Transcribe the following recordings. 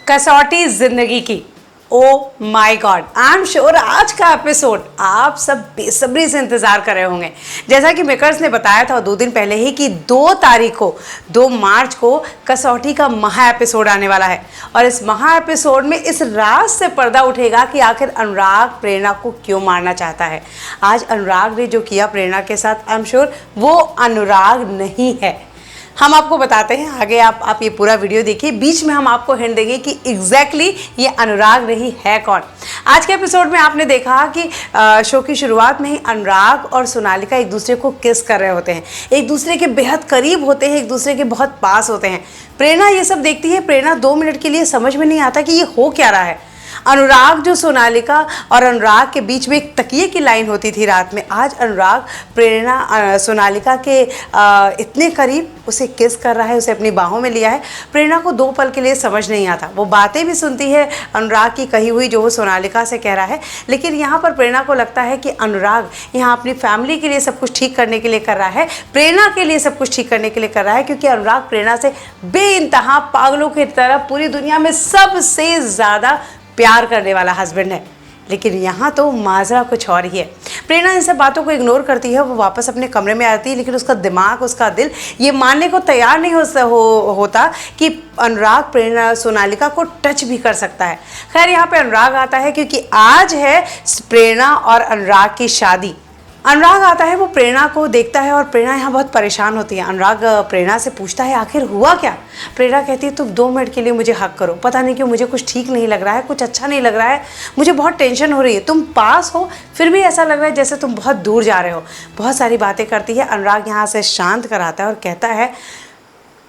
कसौटी जिंदगी की। Oh my God, I am sure आज का एपिसोड आप सब बेसब्री से इंतजार कर रहे होंगे। जैसा कि मेकर्स ने बताया था 2 दिन पहले ही कि 2 तारीख को 2 मार्च को कसौटी का महा एपिसोड आने वाला है और इस महा एपिसोड में इस राज से पर्दा उठेगा कि आखिर अनुराग प्रेरणा को क्यों मारना चाहता है। आज अनुराग ने जो किया प्रेरणा के साथ, आई एम श्योर वो अनुराग नहीं है। हम आपको बताते हैं आगे, आप ये पूरा वीडियो देखिए। बीच में हम आपको हिंट देंगे कि एग्जैक्टली ये अनुराग नहीं है कौन। आज के एपिसोड में आपने देखा कि शो की शुरुआत में ही अनुराग और सोनालिका एक दूसरे को किस कर रहे होते हैं, एक दूसरे के बेहद करीब होते हैं, एक दूसरे के बहुत पास होते हैं। प्रेरणा ये सब देखती है। प्रेरणा 2 मिनट के लिए समझ में नहीं आता कि ये हो क्या रहा है। अनुराग जो सोनालिका और अनुराग के बीच में एक तकिए की लाइन होती थी रात में, आज अनुराग प्रेरणा सोनालिका के इतने करीब उसे किस कर रहा है, उसे अपनी बाहों में लिया है। प्रेरणा को 2 पल के लिए समझ नहीं आता। वो बातें भी सुनती है अनुराग की कही हुई जो वो सोनालिका से कह रहा है, लेकिन यहाँ पर प्रेरणा को लगता है कि अनुराग यहाँ अपनी फैमिली के लिए सब कुछ ठीक करने के लिए कर रहा है, प्रेरणा के लिए सब कुछ ठीक करने के लिए कर रहा है, क्योंकि अनुराग प्रेरणा से बेइंतहा पागलों की तरह पूरी दुनिया में सबसे ज़्यादा प्यार करने वाला हस्बैंड है। लेकिन यहाँ तो माजरा कुछ और ही है। प्रेरणा इन सब बातों को इग्नोर करती है, वो वापस अपने कमरे में आती है, लेकिन उसका दिमाग, उसका दिल ये मानने को तैयार नहीं होता कि अनुराग प्रेरणा सोनालिका को टच भी कर सकता है। खैर यहाँ पे अनुराग आता है क्योंकि आज है प्रेरणा और अनुराग की शादी। अनुराग आता है, वो प्रेरणा को देखता है और प्रेरणा यहाँ बहुत परेशान होती है। अनुराग प्रेरणा से पूछता है आखिर हुआ क्या। प्रेरणा कहती है तुम 2 मिनट के लिए मुझे हक करो, पता नहीं क्यों मुझे कुछ ठीक नहीं लग रहा है, कुछ अच्छा नहीं लग रहा है, मुझे बहुत टेंशन हो रही है। तुम पास हो फिर भी ऐसा लग रहा है जैसे तुम बहुत दूर जा रहे हो। बहुत सारी बातें करती है। अनुराग यहाँ से शांत कराता है और कहता है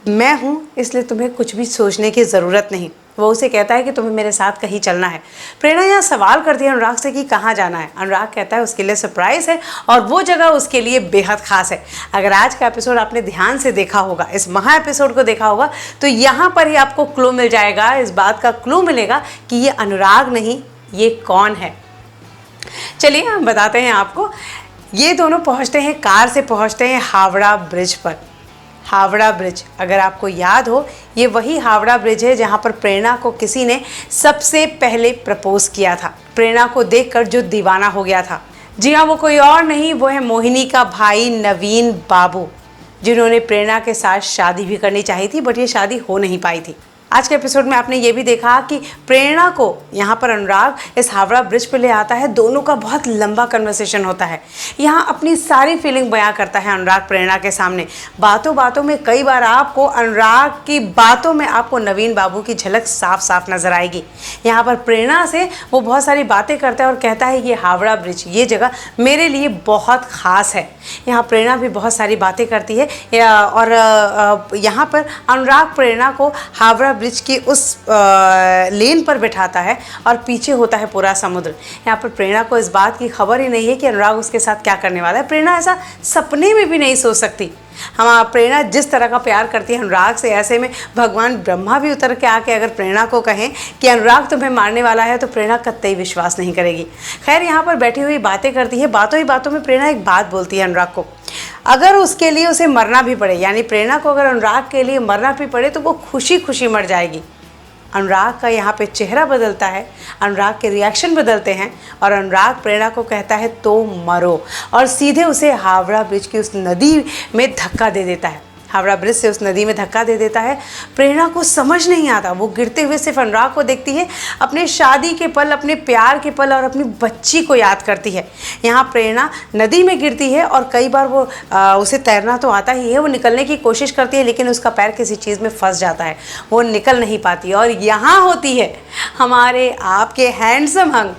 मैं हूँ इसलिए तुम्हें कुछ भी सोचने की ज़रूरत नहीं। वो उसे कहता है कि तुम्हें मेरे साथ कहीं चलना है। प्रेरणा यहाँ सवाल करती है अनुराग से कि कहाँ जाना है। अनुराग कहता है उसके लिए सरप्राइज़ है और वो जगह उसके लिए बेहद खास है। अगर आज का एपिसोड आपने ध्यान से देखा होगा, इस महा एपिसोड को देखा होगा, तो यहाँ पर ही आपको क्लू मिल जाएगा, इस बात का क्लू मिलेगा कि ये अनुराग नहीं, ये कौन है। चलिए हम बताते हैं आपको। ये दोनों पहुँचते हैं, कार से पहुँचते हैं हावड़ा ब्रिज पर। हावड़ा ब्रिज, अगर आपको याद हो, ये वही हावड़ा ब्रिज है जहाँ पर प्रेरणा को किसी ने सबसे पहले प्रपोज किया था, प्रेरणा को देखकर जो दीवाना हो गया था। जी हाँ, वो कोई और नहीं, वो है मोहिनी का भाई नवीन बाबू, जिन्होंने प्रेरणा के साथ शादी भी करनी चाहिए थी, बट ये शादी हो नहीं पाई थी। आज के एपिसोड में आपने ये भी देखा कि प्रेरणा को यहाँ पर अनुराग इस हावड़ा ब्रिज पे ले आता है। दोनों का बहुत लंबा कन्वर्सेशन होता है। यहाँ अपनी सारी फीलिंग बयां करता है अनुराग प्रेरणा के सामने। बातों बातों में कई बार आपको अनुराग की बातों में आपको नवीन बाबू की झलक साफ साफ नजर आएगी। यहाँ पर प्रेरणा से वो बहुत सारी बातें करता है और कहता है ये हावड़ा ब्रिज, ये जगह मेरे लिए बहुत ख़ास है। यहाँ प्रेरणा भी बहुत सारी बातें करती है और यहाँ पर अनुराग प्रेरणा को हावड़ा ब्रिज की उस लेन पर बिठाता है और पीछे होता है पूरा समुद्र। यहाँ पर प्रेरणा को इस बात की खबर ही नहीं है कि अनुराग उसके साथ क्या करने वाला है। प्रेरणा ऐसा सपने में भी नहीं सोच सकती। हम प्रेरणा जिस तरह का प्यार करती है अनुराग से, ऐसे में भगवान ब्रह्मा भी उतर के आके अगर प्रेरणा को कहें कि अनुराग तुम्हें मारने वाला है तो प्रेरणा कतई विश्वास नहीं करेगी। खैर यहाँ पर बैठी हुई बातें करती है। बातों ही बातों में प्रेरणा एक बात बोलती है अनुराग को, अगर उसके लिए उसे मरना भी पड़े, यानी प्रेरणा को अगर अनुराग के लिए मरना भी पड़े तो वो खुशी खुशी मर जाएगी। अनुराग का यहाँ पे चेहरा बदलता है, अनुराग के रिएक्शन बदलते हैं और अनुराग प्रेरणा को कहता है तो मरो, और सीधे उसे हावड़ा ब्रिज की उस नदी में धक्का दे देता है। हावड़ा ब्रिज से उस नदी में धक्का दे देता है। प्रेरणा को समझ नहीं आता, वो गिरते हुए सिर्फ अनुराग को देखती है, अपने शादी के पल, अपने प्यार के पल और अपनी बच्ची को याद करती है। यहाँ प्रेरणा नदी में गिरती है और कई बार वो उसे तैरना तो आता ही है, वो निकलने की कोशिश करती है, लेकिन उसका पैर किसी चीज़ में फंस जाता है, वो निकल नहीं पाती। और यहाँ होती है हमारे आपके हैंडसम हंक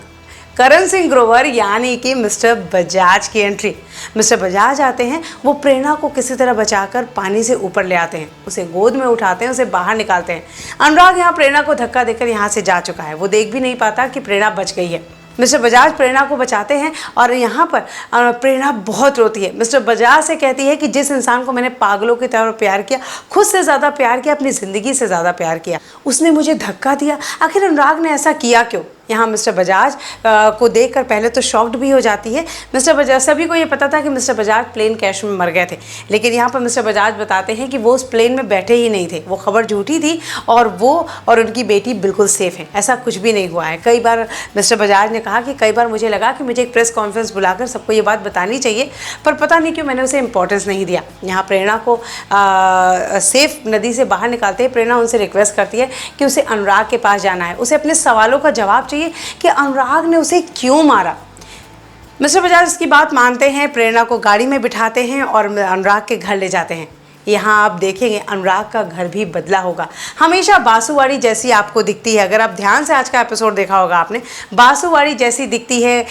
करण सिंह ग्रोवर यानी कि मिस्टर बजाज की एंट्री। मिस्टर बजाज आते हैं, वो प्रेरणा को किसी तरह बचाकर पानी से ऊपर ले आते हैं, उसे गोद में उठाते हैं, उसे बाहर निकालते हैं। अनुराग यहाँ प्रेरणा को धक्का देकर यहाँ से जा चुका है, वो देख भी नहीं पाता कि प्रेरणा बच गई है। मिस्टर बजाज प्रेरणा को बचाते हैं और यहाँ पर प्रेरणा बहुत रोती है। मिस्टर बजाज से कहती है कि जिस इंसान को मैंने पागलों की तरह प्यार किया, खुद से ज़्यादा प्यार किया, अपनी ज़िंदगी से ज़्यादा प्यार किया, उसने मुझे धक्का दिया। आखिर अनुराग ने ऐसा किया क्यों? यहाँ मिस्टर बजाज को देखकर पहले तो शॉक्ड भी हो जाती है। मिस्टर बजाज, सभी को ये पता था कि मिस्टर बजाज प्लेन क्रैश में मर गए थे, लेकिन यहाँ पर मिस्टर बजाज बताते हैं कि वो उस प्लेन में बैठे ही नहीं थे, वो खबर झूठी थी और वो और उनकी बेटी बिल्कुल सेफ है, ऐसा कुछ भी नहीं हुआ है। कई बार मिस्टर बजाज ने कहा कि कई बार मुझे लगा कि मुझे एक प्रेस कॉन्फ्रेंस बुलाकर सबको ये बात बतानी चाहिए, पर पता नहीं क्यों मैंने उसे इंपॉर्टेंस नहीं दिया। यहाँ प्रेरणा को सेफ नदी से बाहर निकालते हैं प्रेरणा उनसे रिक्वेस्ट करती है कि उसे अनुराग के पास जाना है, उसे अपने सवालों का जवाब चाहिए कि अनुराग ने उसे क्यों मारा। मिस्टर बजाज इसकी बात मानते हैं, प्रेरणा को गाड़ी में बिठाते हैं और अनुराग के घर ले जाते हैं। यहाँ आप देखेंगे अनुराग का घर भी बदला होगा, हमेशा बासुवाड़ी जैसी आपको दिखती है। अगर आप ध्यान से आज का एपिसोड देखा होगा आपने, बासुवाड़ी जैसी दिखती है।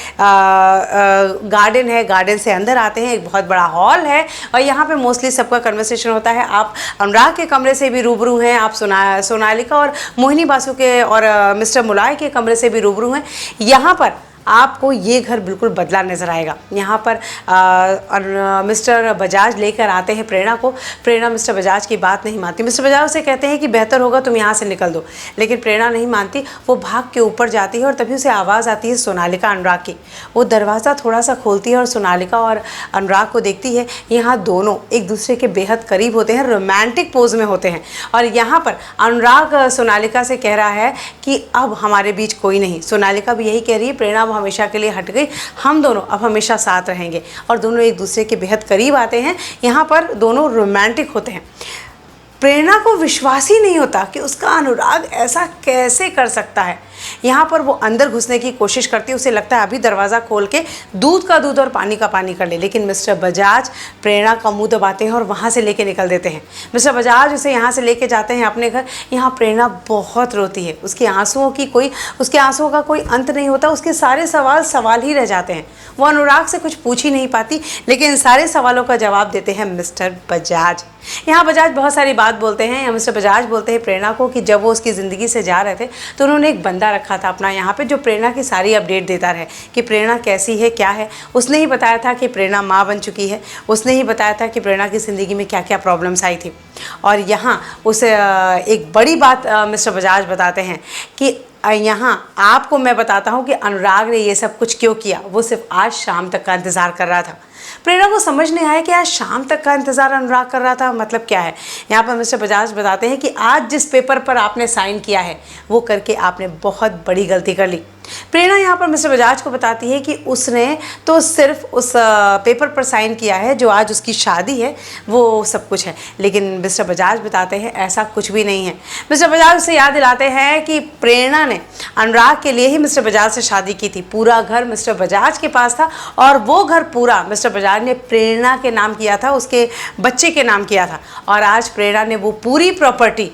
गार्डन है, गार्डन से अंदर आते हैं, एक बहुत बड़ा हॉल है और यहाँ पे मोस्टली सबका कन्वर्सेशन होता है। आप अनुराग के कमरे से भी रूबरू हैं, आप सोनालिका और मोहिनी बासु के और मिस्टर मुलाय के कमरे से भी रूबरू हैं। यहाँ पर आपको ये घर बिल्कुल बदला नज़र आएगा। यहाँ पर मिस्टर बजाज लेकर आते हैं प्रेरणा को। प्रेरणा मिस्टर बजाज की बात नहीं मानती। मिस्टर बजाज उसे कहते हैं कि बेहतर होगा तुम यहाँ से निकल दो, लेकिन प्रेरणा नहीं मानती। वो भाग के ऊपर जाती है और तभी उसे आवाज़ आती है सोनालिका अनुराग की। वो दरवाज़ा थोड़ा सा खोलती है और सोनालिका और अनुराग को देखती है। यहाँ दोनों एक दूसरे के बेहद करीब होते हैं, रोमांटिक पोज में होते हैं और यहाँ पर अनुराग सोनालिका से कह रहा है कि अब हमारे बीच कोई नहीं। सोनालिका भी यही कह रही है, प्रेरणा हमेशा के लिए हट गई, हम दोनों अब हमेशा साथ रहेंगे और दोनों एक दूसरे के बेहद करीब आते हैं। यहाँ पर दोनों रोमांटिक होते हैं। प्रेरणा को विश्वास ही नहीं होता कि उसका अनुराग ऐसा कैसे कर सकता है। यहाँ पर वो अंदर घुसने की कोशिश करती है, उसे लगता है अभी दरवाज़ा खोल के दूध का दूध और पानी का पानी कर ले, लेकिन मिस्टर बजाज प्रेरणा का मुंह दबाते हैं और वहाँ से लेके निकल देते हैं। मिस्टर बजाज उसे यहाँ से लेके जाते हैं अपने घर। यहाँ प्रेरणा बहुत रोती है, उसके आंसुओं का कोई अंत नहीं होता। उसके सारे सवाल ही रह जाते हैं। वो अनुराग से कुछ पूछ ही नहीं पाती, लेकिन सारे सवालों का जवाब देते हैं मिस्टर बजाज। यहाँ बजाज बहुत सारी बात बोलते हैं। यहाँ मिस्टर बजाज बोलते हैं प्रेरणा को कि जब वो उसकी ज़िंदगी से जा रहे थे तो उन्होंने एक बंदा रखा था अपना यहाँ पे, जो प्रेरणा की सारी अपडेट देता रहे कि प्रेरणा कैसी है, क्या है। उसने ही बताया था कि प्रेरणा माँ बन चुकी है, उसने ही बताया था कि प्रेरणा की ज़िंदगी में क्या क्या प्रॉब्लम्स आई थी। और यहाँ उसे एक बड़ी बात मिस्टर बजाज बताते हैं कि यहाँ आपको मैं बताता हूँ कि अनुराग ने ये सब कुछ क्यों किया। वो सिर्फ आज शाम तक का इंतज़ार कर रहा था। प्रेरणा को समझ नहीं आया कि आज शाम तक का इंतज़ार अनुराग कर रहा था, मतलब क्या है। यहाँ पर मिस्टर बजाज बताते हैं कि आज जिस पेपर पर आपने साइन किया है वो करके आपने बहुत बड़ी गलती कर ली। प्रेरणा यहाँ पर मिस्टर बजाज को बताती है कि उसने तो सिर्फ उस पेपर पर साइन किया है जो आज उसकी शादी है, वो सब कुछ है, लेकिन मिस्टर बजाज बताते हैं ऐसा कुछ भी नहीं है। मिस्टर बजाज उसे याद दिलाते हैं कि प्रेरणा ने अनुराग के लिए ही मिस्टर बजाज से शादी की थी। पूरा घर मिस्टर बजाज के पास था और वो घर पूरा मिस्टर बजाज ने प्रेरणा के नाम किया था, उसके बच्चे के नाम किया था और आज प्रेरणा ने वो पूरी प्रॉपर्टी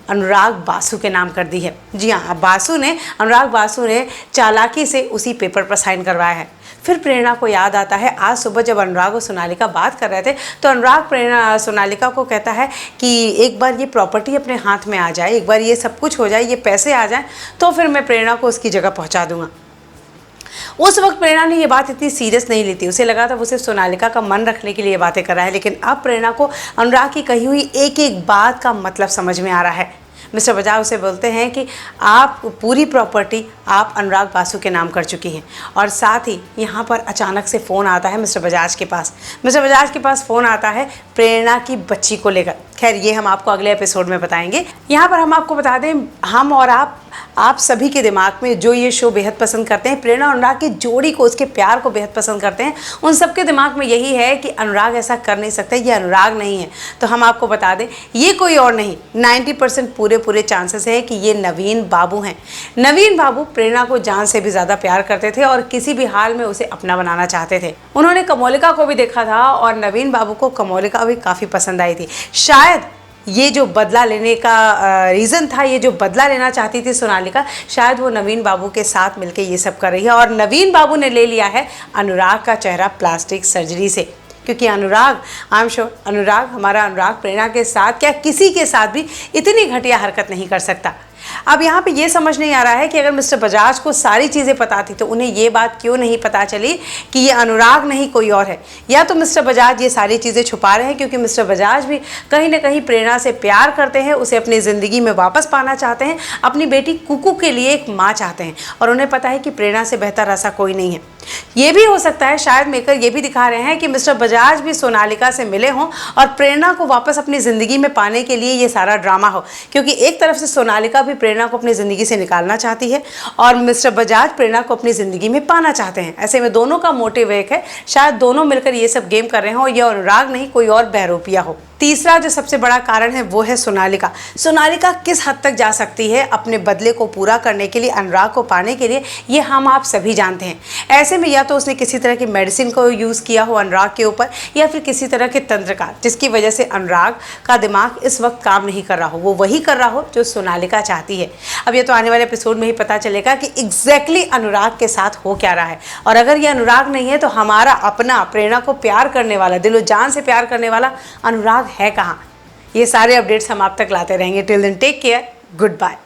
अनुराग बासु के नाम कर दी है। जी हाँ, अनुराग बासु ने चालाकी से उसी पेपर पर साइन करवाया है। फिर प्रेरणा को याद आता है आज सुबह जब अनुराग और सोनालिका बात कर रहे थे तो अनुराग सोनालिका को कहता है कि एक बार ये प्रॉपर्टी अपने हाथ में आ जाए, एक बार ये सब कुछ हो जाए, ये पैसे आ जाएं, तो फिर मैं प्रेरणा को उसकी जगह पहुंचा दूंगा। उस वक्त प्रेरणा ने ये बात इतनी सीरियस नहीं ली थी, उसे लगा था वो सिर्फ सोनालिका का मन रखने के लिए बातें कर रहा है, लेकिन अब प्रेरणा को अनुराग की कही हुई एक एक बात का मतलब समझ में आ रहा है। मिस्टर बजाज उसे बोलते हैं कि आप पूरी प्रॉपर्टी आप अनुराग बासु के नाम कर चुकी हैं और साथ ही यहाँ पर अचानक से फ़ोन आता है मिस्टर बजाज के पास। मिस्टर बजाज के पास फ़ोन आता है प्रेरणा की बच्ची को लेकर। खैर ये हम आपको अगले एपिसोड में बताएंगे। यहाँ पर हम आपको बता दें, हम और आप सभी के दिमाग में जो ये शो बेहद पसंद करते हैं, प्रेरणा और अनुराग की जोड़ी को, उसके प्यार को बेहद पसंद करते हैं, उन सबके दिमाग में यही है कि अनुराग ऐसा कर नहीं सकता, ये अनुराग नहीं है। तो हम आपको बता दें ये कोई और नहीं, 90% पूरे चांसेस है कि ये नवीन बाबू हैं। नवीन बाबू प्रेरणा को जान से भी ज़्यादा प्यार करते थे और किसी भी हाल में उसे अपना बनाना चाहते थे। उन्होंने कमोलिका को भी देखा था और नवीन बाबू को कमोलिका भी काफ़ी पसंद आई थी। शायद ये जो बदला लेने का रीज़न था, ये जो बदला लेना चाहती थी सोनालिका, शायद वो नवीन बाबू के साथ मिलके ये सब कर रही है और नवीन बाबू ने ले लिया है अनुराग का चेहरा प्लास्टिक सर्जरी से, क्योंकि अनुराग, आई एम श्योर हमारा अनुराग प्रेरणा के साथ क्या किसी के साथ भी इतनी घटिया हरकत नहीं कर सकता। अब यहाँ पे ये समझ नहीं आ रहा है कि अगर मिस्टर बजाज को सारी चीज़ें पता थी तो उन्हें ये बात क्यों नहीं पता चली कि ये अनुराग नहीं कोई और है। या तो मिस्टर बजाज ये सारी चीज़ें छुपा रहे हैं क्योंकि मिस्टर बजाज भी कहीं ना कहीं प्रेरणा से प्यार करते हैं, उसे अपनी ज़िंदगी में वापस पाना चाहते हैं, अपनी बेटी कुकू के लिए एक माँ चाहते हैं और उन्हें पता है कि प्रेरणा से बेहतर ऐसा कोई नहीं है। ये भी हो सकता है शायद मेकर ये भी दिखा रहे हैं कि मिस्टर बजाज भी सोनालिका से मिले हों और प्रेरणा को वापस अपनी ज़िंदगी में पाने के लिए ये सारा ड्रामा हो, क्योंकि एक तरफ से सोनालिका भी प्रेरणा को अपनी ज़िंदगी से निकालना चाहती है और मिस्टर बजाज प्रेरणा को अपनी ज़िंदगी में पाना चाहते हैं। ऐसे में दोनों का मोटिव एक है, शायद दोनों मिलकर ये सब गेम कर रहे हों, यह अनुराग नहीं कोई और बहरूपिया हो। तीसरा जो सबसे बड़ा कारण है वो है सोनालिका। सोनालिका किस हद तक जा सकती है अपने बदले को पूरा करने के लिए, अनुराग को पाने के लिए, ये हम आप सभी जानते हैं। ऐसे में या तो उसने किसी तरह की मेडिसिन को यूज़ किया हो अनुराग के ऊपर या फिर किसी तरह के तंत्र का, जिसकी वजह से अनुराग का दिमाग इस वक्त काम नहीं कर रहा हो, वो वही कर रहा हो जो सोनालिका चाहती है। अब ये तो आने वाले एपिसोड में ही पता चलेगा कि एग्जैक्टली अनुराग के साथ हो क्या रहा है। और अगर ये अनुराग नहीं है तो हमारा अपना प्रेरणा को प्यार करने वाला, दिलो जान से प्यार करने वाला अनुराग है कहाँ। ये सारे अपडेट्स हम आप तक लाते रहेंगे। Till then take care, good bye.